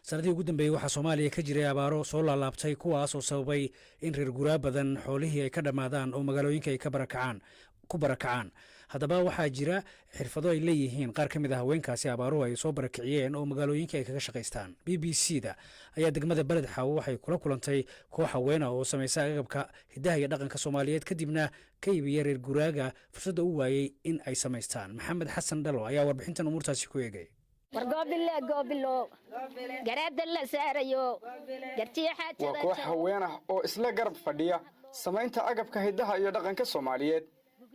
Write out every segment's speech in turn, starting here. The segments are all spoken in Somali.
sanadii ugu dambeeyey waxaa Soomaaliya ka jiray abaaro soo laalaabtay kuwaas oo sababay in reer guraa badan xoolihii ay ka dhamaadaan oo magaalooyinka ay ku barakacaan. Haddaba waxaa jira xirfado ay leeyihiin qaar ka mid ah haweenkaasi abaaruhu ay soo barakiciyeen oo magaalooyinka ay kaga shaqaystaan. BBC-da ayaa degmada Beled Xaawo waxay kula kulantay koox haween ah oo samaysa agabka hidaha iyo dhaqanka Soomaaliyeed kadibna ka iibiya reer guraaga fursadda u waayay in ay samaystaan. Mohamad Hassan Dhalo ayaa warbixintan umuurtaasi ku eegay. waa koox haween ah oo isla garab fadhiya samaynta agabka hidaha iyo dhaqanka Soomaaliyeed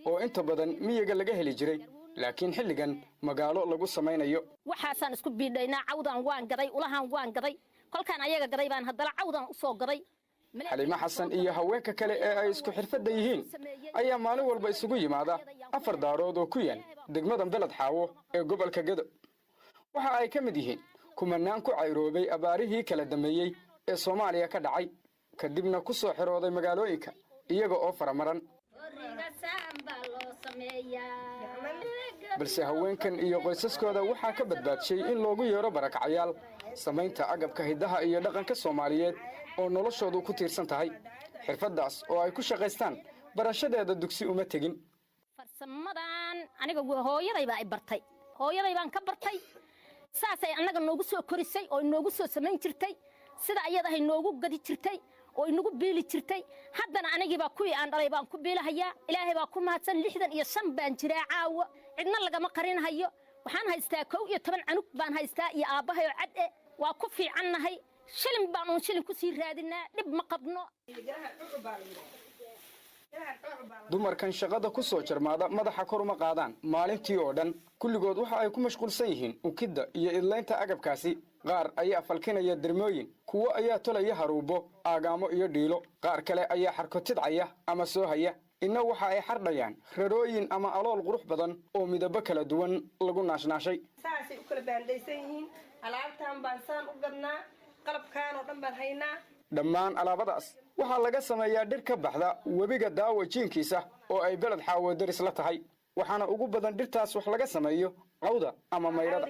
oo inta badan miyiga laga heli jiray laakiin xilligan magaalo lagu samaynayo. waxaasan isku biidhaynaa cawdan waan gaday ulahan waan gaday kolkaan ayaga gaday baan haddana cawdan u soo gaday. Xaliima Xasan iyo haweenka kale ee ay isku xirfadda yihiin ayaa maalin walba isugu yimaada 4 daarood oo ku yaal degmada Beled Xaawo ee gobolka Gedo. waxa ay ka mid yihiin kumanaan ku cayroobay abaarihii kala dameeyay ee Soomaaliya ka dhacay kadibna ku soo xirooday magaalooyinka iyaga oo faramaran. balse haweenkan iyo qoysaskooda waxaa ka badbaadshay in loogu yeero barakacayaal samaynta agabka hidaha iyo dhaqanka Soomaaliyeed oo noloshoodu ku tiirsan tahay. xirfadaas oo ay ku shaqaystaan barashadeeda dugsi uma tegin. farsamadan aniga hooyaday baan ka bartay saasay annaga noogu soo korisay oo noogu soo samayn jirtay sida ayadahay noogu gadi jirtay oo inagu biili jirtay. haddana anigiiba kuwii aan dhalay baan ku biilahayaa. ilaahay baa ku mahadsan 65 baan jiraa caawa cidna lagama qarinhayo. waxaan haystaa 11 canug baan haystaa iyo aabbahay oo cad waa ku fiicannahay. shilin baan shilin ku sii raadinaa dhib ma qabno. dumarkan shaqada ku soo jarmaada madaxa kor uma qaadaan maalintii oo dhan. kulligood waxa ay ku mashquulsan yihiin ukidda iyo idlaynta agabkaasi. qaar ayaa falkinaya dermooyin, kuwo ayaa tolaya haruubo, aagaamo iyo dhiilo, qaar kale ayaa xarkotidcaya ama soo haya. inna waxa ay xardhayaan rarooyin ama alool qurux badan oo midabo kala duwan lagu naashnaashay. saasay u kala baandaysan yihiin. alaabtaan baan saan u gadnaa, qalabkaan oo dhan baan haynaa. dhammaan alaabadaas waxaa laga sameeyaa dhir ka baxda webiga Daawo jiinkiisa oo ay Beled Xaawo daris la tahay. waxaana ugu badan dhirtaas wax laga sameeyo cawda ama mayrada.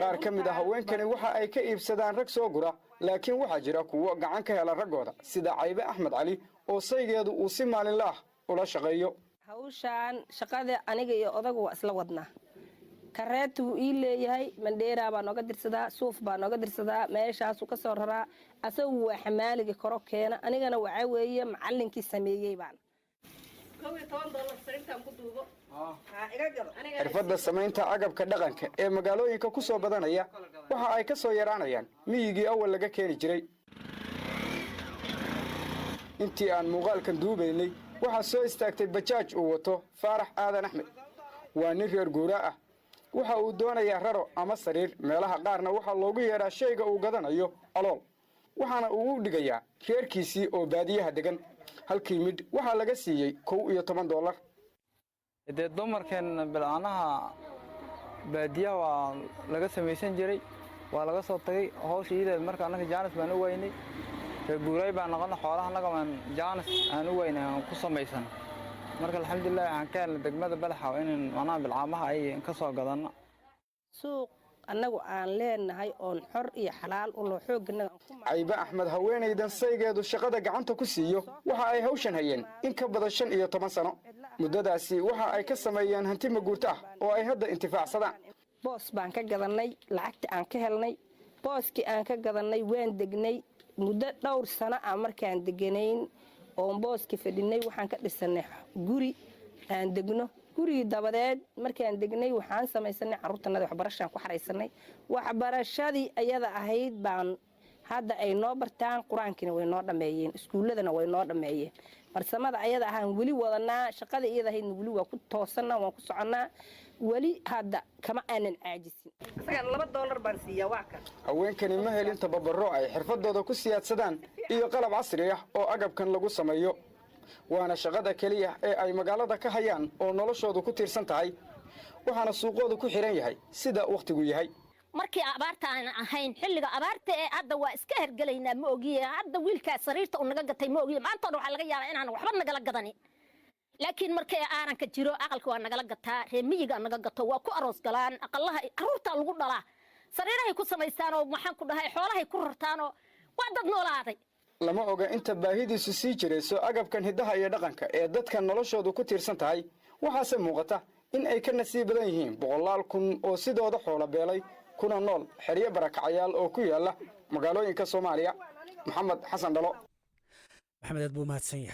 qaar ka mid ah haweenkani waxa ay ka iibsadaan rag soo gura, laakiin waxaa jira kuwo gacan ka hela raggooda sida Caybe Axmed Cali oo saygeedu uu si maalinle ah ula shaqeeyo. hawshaan shaqada aniga iyo odagu waa isla wadnaa. kareetu ii leeyahay mandheera baa nooga dirsadaa, suuf baa nooga dirsadaa, meeshaasu ka soo raraa. asagu waa xamaaliga koro keena, anigana waxa weeye macallinkii sameeyey baan. xirfadda samaynta agabka dhaqanka ee magaalooyinka ku soo badanaya waxa ay ka soo yaraanayaan miyigii awal laga keeni jiray. intii aan muuqaalkan duubaynay waxaa soo istaagtay bajaaj uu wato Faarax Aadan Axmed. waa nin reer guuraa ah. waxa uu doonayaa raro ama sariir. meelaha qaarna waxaa loogu yeeraa shayga uu gadanayo alool, waxaana uu u dhigayaa reerkiisii oo baadiyaha degan. halkii mid waxaa laga siiyey $11. dee dumarkan bilcaanaha baadiyaha waa laga samaysan jiray, waa laga soo tagay hawsha iideed. marka annaga jaanis baan u weynay, reer guuray baan noqona xoolaha annaga baan jaanis aan u weynay aan ku samaysan. marka alxamdulilah waxaan ka helnay degmada Beled Xaawo inaan macnaha bilcaamaha ay ka soo gadanno. suuq annagu aan leenahay oon xor iyo xalaal u loo xooganaga. Caybe Axmed haweenaydan saygeedu shaqada gacanta ku siiyo waxa ay hawshan hayeen in ka badan 15 sano. muddadaasi waxa ay ka sameeyeen hanti maguurto ah oo ay hadda intifaacsadaan. boos baan ka gadanay, lacagta aan ka helnay booskii aan ka gadanay waan degnay muddo dhowr sano ah. markaan deganayn oo booskii fadhinay waxaan ka dhisanay guri aan degno. gurigii dabadeed markaan degnay waxaan samaysanay carruurtanada waxbarashaan ku xaraysanay. waxbarashadii ayada ahayd baan hadda ay noo bartaan. qur-aankiina way noo dhameeyeen, iskuuladana way noo dhameeyeen. farsamada ayada ahaan weli wadanaa. shaqada iyada ahaydna weli waa ku toosannaa, waan ku soconnaa. weli hadda kama aanan caajisin. $2 baan siiyaa waa kan. haweenkani ma helin tababaro ay xirfadooda ku siyaadsadaan iyo qalab casri ah oo agabkan lagu sameeyo. waana shaqada kaliya ee ay magaalada ka hayaan oo noloshoodu ku tiirsan tahay. waxaana suuqoodu ku xiran yahay sida waqtigu yahay. markii abaarta aan ahayn xilliga abaarta ee hadda waa iska hergalaynaa ma ogiye. hadda wiilkaa sariirta uu naga gatay ma ogiye. maanta waxaa laga yaabaa inaan waxba nagala gadanin. laakiin markay aaranka jiro aqalka waa nagala gataa. reer miyiga naga gato waa ku aroos galaan. aqalaha carruurta lagu dhalaa. sariirahay ku samaystaan oo waxaan ku dhahay xoolahay ku rartaan oo waa dad noolaaday lama oga inta baahidiisu sii jirayso agabkan hidaha iyo dhaqanka ee dadka noloshoodu ku tiirsan tahay waxaase muuqata in ay ka nasiib badan yihiin boqolaal kun oo sidooda xoolo beelay kuna nool xeryo barakacayaal oo ku yaala magaalooyinka Soomaaliya. Mohamad Hassan Dhalo. maxamed aad buu mahadsan yahay.